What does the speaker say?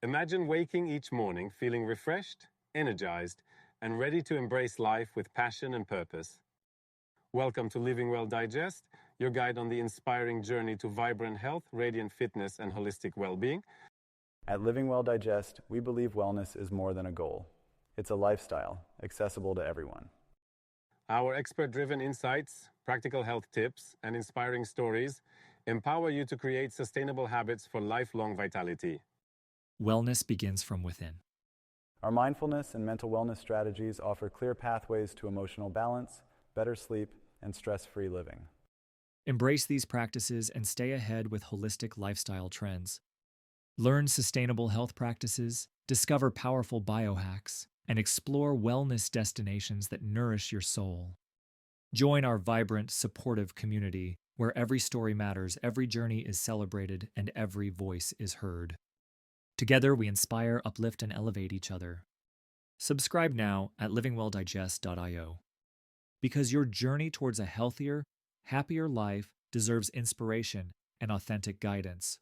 Imagine waking each morning feeling refreshed, energized, and ready to embrace life with passion and purpose. Welcome to Living Well Digest, your guide on the inspiring journey to vibrant health, radiant fitness, and holistic well-being. At Living Well Digest, we believe wellness is more than a goal. It's a lifestyle, accessible to everyone. Our expert-driven insights, practical health tips, and inspiring stories empower you to create sustainable habits for lifelong vitality. Wellness begins from within. Our mindfulness and mental wellness strategies offer clear pathways to emotional balance, better sleep, and stress-free living. Embrace these practices and stay ahead with holistic lifestyle trends. Learn sustainable health practices, discover powerful biohacks, and explore wellness destinations that nourish your soul. Join our vibrant, supportive community where every story matters, every journey is celebrated, and every voice is heard. Together, we inspire, uplift, and elevate each other. Subscribe now at livingwelldigest.io. Because your journey towards a healthier, happier life deserves inspiration and authentic guidance.